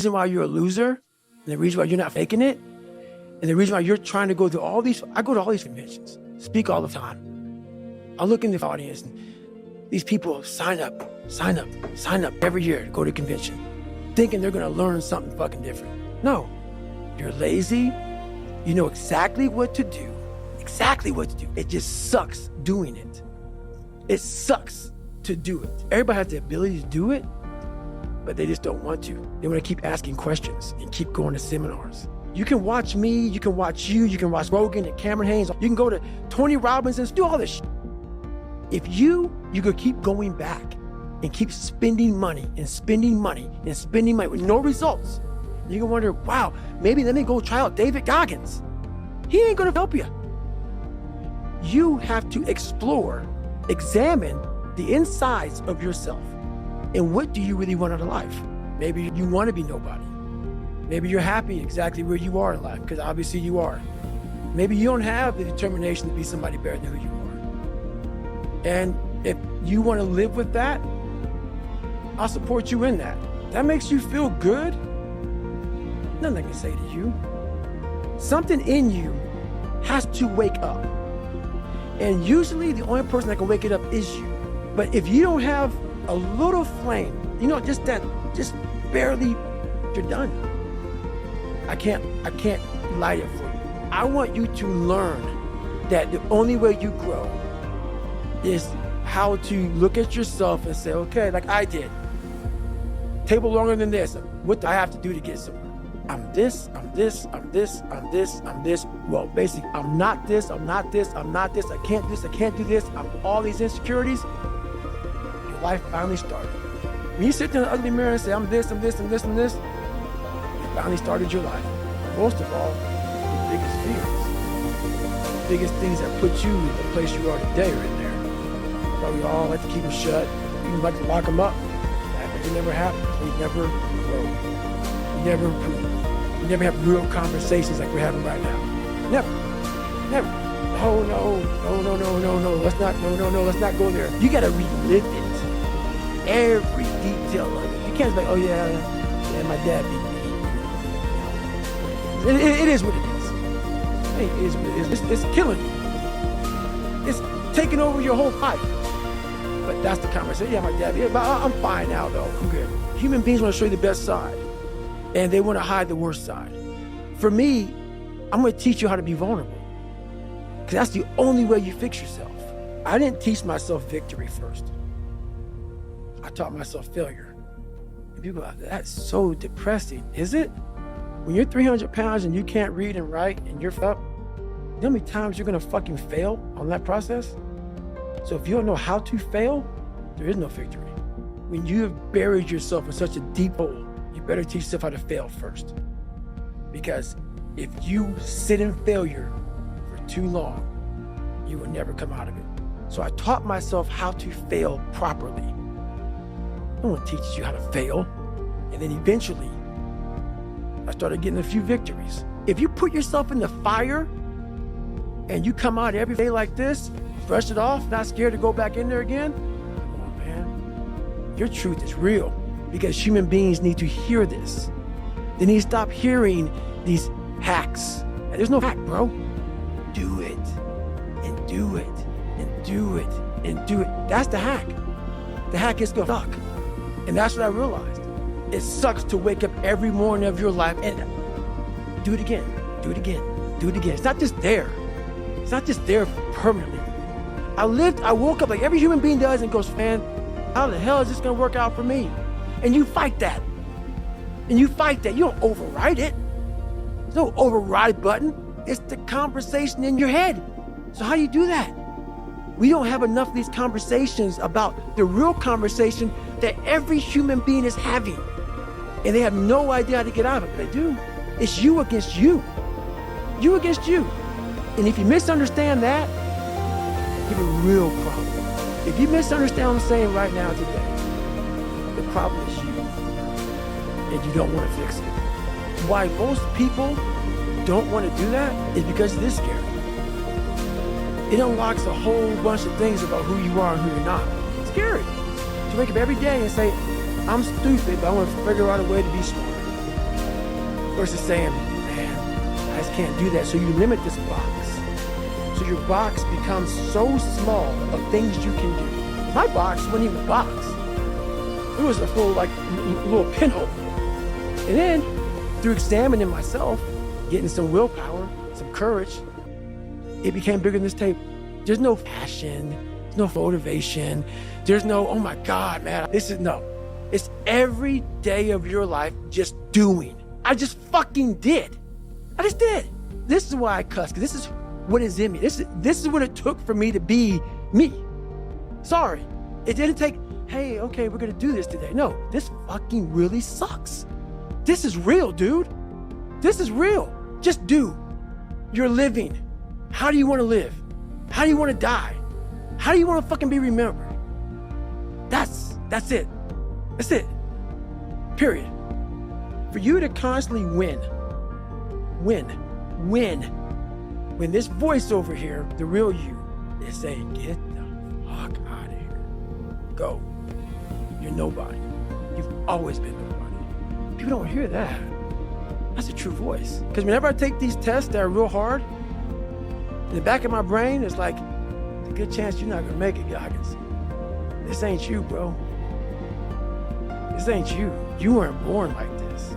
reason why you're a loser, and the reason why you're not faking it, and the reason why you're trying to go to all these, I go to all these conventions, speak all the time. I look in the audience, and these people sign up every year to go to a convention, thinking they're gonna learn something fucking different. No, you're lazy, you know exactly what to do. It just sucks doing it. It sucks to do it. Everybody has the ability to do it, but they just don't want to. They want to keep asking questions and keep going to seminars. You can watch me, you can watch you, you can watch Rogan and Cameron Haynes. You can go to Tony Robbins and do all this shit. If you could keep going back and keep spending money with no results, you can wonder, wow, maybe let me go try out David Goggins. He ain't gonna help you. You have to explore, examine the insides of yourself. And what do you really want out of life? Maybe you want to be nobody. Maybe you're happy exactly where you are in life, because obviously you are. Maybe you don't have the determination to be somebody better than who you are. And if you want to live with that, I'll support you in that. That makes you feel good. Nothing I can say to you. Something in you has to wake up. And usually the only person that can wake it up is you. But if you don't have a little flame, just barely, you're done. I can't light it for you. I want you to learn that the only way you grow is how to look at yourself and say, okay, like I did. Table longer than this. What do I have to do to get somewhere? I'm this. Well, basically, I'm not this. I can't do this. I'm all these insecurities. Your life finally started. When you sit in the ugly mirror and say, I'm this, you finally started your life. Most of all, your biggest fears. The biggest things that put you in the place you are today are in there. So we all like to keep them shut. You like to lock them up. But it never happens. We never grow. We never improve. We never have real conversations like we're having right now. Never. No. Let's not go there. You gotta relive it. Every detail of it. You can't be like, oh yeah, my dad beat me. It is what it is. Hey, it is what it is. It's killing you. It's taking over your whole life. But that's the conversation. Yeah, my dad, but I'm fine now though. I'm good. Human beings want to show you the best side, and they want to hide the worst side. For me, I'm going to teach you how to be vulnerable, because that's the only way you fix yourself. I didn't teach myself victory first. I taught myself failure. And people are like, that's so depressing. Is it? When you're 300 pounds and you can't read and write and you're up, you know how many times you're going to fucking fail on that process? So if you don't know how to fail, there is no victory. When you have buried yourself in such a deep hole, you better teach yourself how to fail first. Because if you sit in failure for too long, you will never come out of it. So I taught myself how to fail properly. No one teaches you how to fail. And then eventually, I started getting a few victories. If you put yourself in the fire and you come out every day like this, brush it off, not scared to go back in there again, come on, man. Your truth is real, because human beings need to hear this. They need to stop hearing these hacks. There's no hack, bro. Do it, and do it, and do it, and do it. That's the hack. The hack is gonna suck. And that's what I realized. It sucks to wake up every morning of your life and do it again, do it again, do it again. It's not just there. It's not just there permanently. I woke up like every human being does and goes, man, how the hell is this gonna work out for me? And you fight that. You don't override it. There's no override button. It's the conversation in your head. So how do you do that? We don't have enough of these conversations about the real conversation that every human being is having. And they have no idea how to get out of it, but they do. It's you against you. You against you. And if you misunderstand that, you have a real problem. If you misunderstand what I'm saying right now today, the problem is you. And you don't want to fix it. Why most people don't want to do that is because it is scary. It unlocks a whole bunch of things about who you are and who you're not. It's scary to wake up every day and say, I'm stupid, but I want to figure out a way to be smart. versus saying, man, I just can't do that. So you limit this box. So your box becomes so small of things you can do. My box wasn't even a box. It was a full, like, little pinhole. And then, through examining myself, getting some willpower, some courage, it became bigger than this table. There's no passion, there's no motivation, there's no, oh my God, man, no. It's every day of your life just doing. I just fucking did. I just did. This is why I cuss, because this is what is in me. This is what it took for me to be me. Sorry. It didn't take, hey, okay, we're gonna do this today. No, this fucking really sucks. This is real, dude. This is real. Just do. You're living. How do you want to live? How do you want to die? How do you want to fucking be remembered? That's it. That's it. Period. For you to constantly win. When this voice over here, the real you, is saying, get the fuck out of here. Go. You're nobody. You've always been nobody. People don't hear that. That's a true voice. Because whenever I take these tests that are real hard, in the back of my brain, it's like, there's a good chance you're not gonna make it, Goggins. This ain't you, bro. This ain't you. You weren't born like this.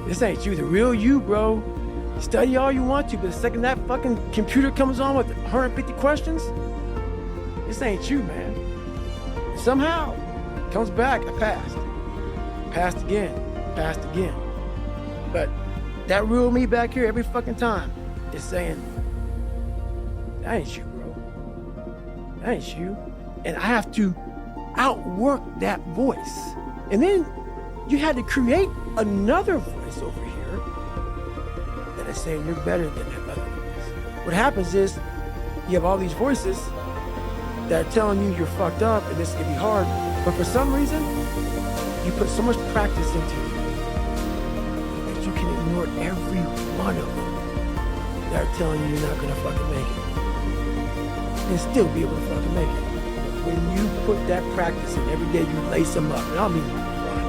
This ain't you. The real you, bro. Study all you want to, but the second that fucking computer comes on with 150 questions, this ain't you, man. Somehow, it comes back, I passed. Passed again. But that real me back here every fucking time is saying, that ain't you, bro. That ain't you. And I have to outwork that voice. And then you had to create another voice over here that is saying you're better than that other voice. What happens is you have all these voices that are telling you you're fucked up and this is gonna be hard, but for some reason, you put so much practice into it that you can ignore every one of them that are telling you you're not gonna fucking make it and still be able to fucking make it. When you put that practice in every day, you lace them up. And I don't mean fun.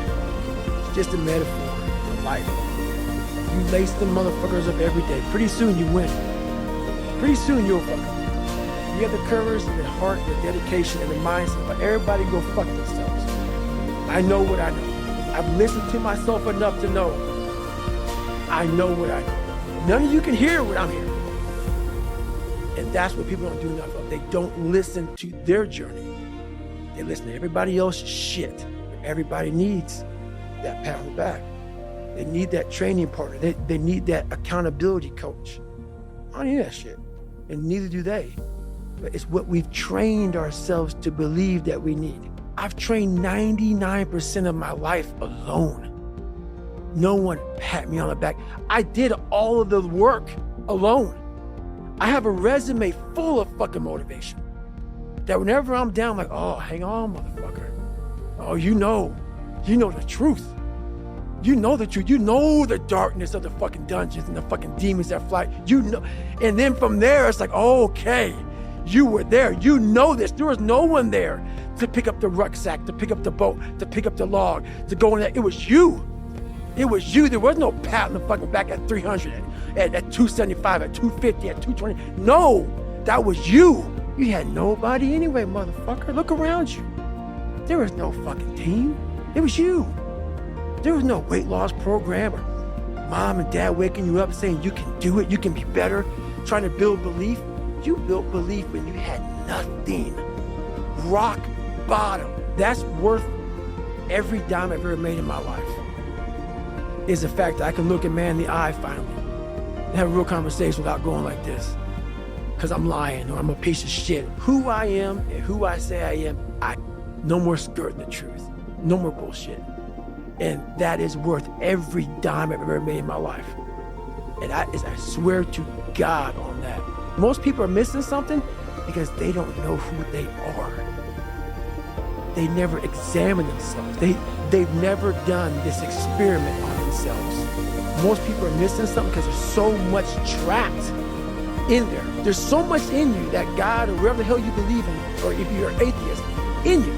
It's just a metaphor for life. You lace them motherfuckers up every day. Pretty soon you win. Pretty soon you'll fucking win. You have the courage and the heart, the dedication and the mindset. But everybody go fuck themselves. I know what I know. I've listened to myself enough to know. I know what I know. None of you can hear what I'm hearing. And that's what people don't do enough of. They don't listen to their journey. They listen to everybody else's shit. Everybody needs that pat on the back. They need that training partner. They need that accountability coach. I don't need that shit. And neither do they. But it's what we've trained ourselves to believe that we need. I've trained 99% of my life alone. No one pat me on the back. I did all of the work alone. I have a resume full of fucking motivation. That whenever I'm down, I'm like, oh, hang on, motherfucker. Oh, you know the truth. You know the truth. You know the darkness of the fucking dungeons and the fucking demons that fly. You know. And then from there, it's like, oh, okay, you were there. You know this. There was no one there to pick up the rucksack, to pick up the boat, to pick up the log, to go in there. It was you. It was you. There was no pat on the fucking back at 300, at 275, at 250, at 220. No, that was you. You had nobody anyway, motherfucker. Look around you. There was no fucking team. It was you. There was no weight loss program or mom and dad waking you up saying you can do it, you can be better, trying to build belief. You built belief when you had nothing. Rock bottom. That's worth every dime I've ever made in my life. Is the fact that I can look a man in the eye finally and have a real conversation without going like this. Because I'm lying or I'm a piece of shit. Who I am and who I say I am, no more skirting the truth. No more bullshit. And that is worth every dime I've ever made in my life. And I swear to God on that. Most people are missing something because they don't know who they are. They never examine themselves. They've never done this experiment on themselves. Most people are missing something because there's so much trapped in there. There's so much in you that God or whatever the hell you believe in, or if you're an atheist, in you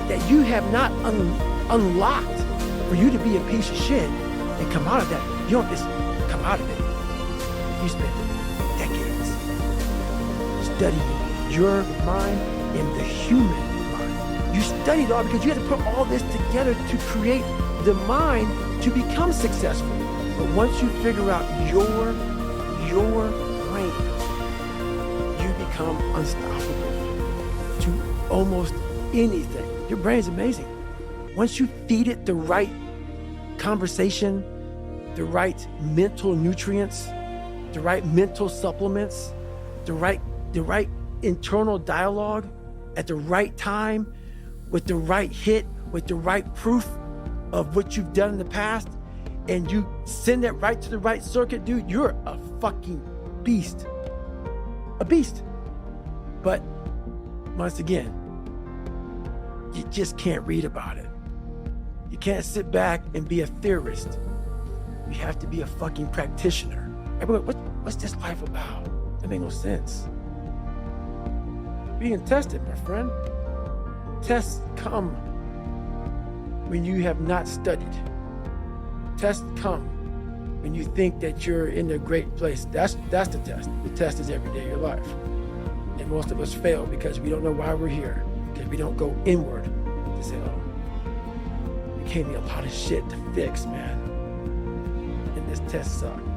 that you have not unlocked for you to be a piece of shit and come out of that. You don't just come out of it. You spend decades studying your mind and the human mind. You study it all because you have to put all this together to create the mind to become successful. But once you figure out your brain, you become unstoppable to almost anything. Your brain's amazing. Once you feed it the right conversation, the right mental nutrients, the right mental supplements, the right internal dialogue at the right time, with the right hit, with the right proof of what you've done in the past, and you send that right to the right circuit, dude, you're a fucking beast. A beast. But once again, you just can't read about it. You can't sit back and be a theorist. You have to be a fucking practitioner. Everyone, what's this life about? That makes no sense. Being tested, my friend. Tests come when you have not studied. Tests come when you think that you're in a great place. That's the test. The test is every day of your life. And most of us fail because we don't know why we're here. Because we don't go inward to say, oh, it gave me a lot of shit to fix, man. And this test sucked.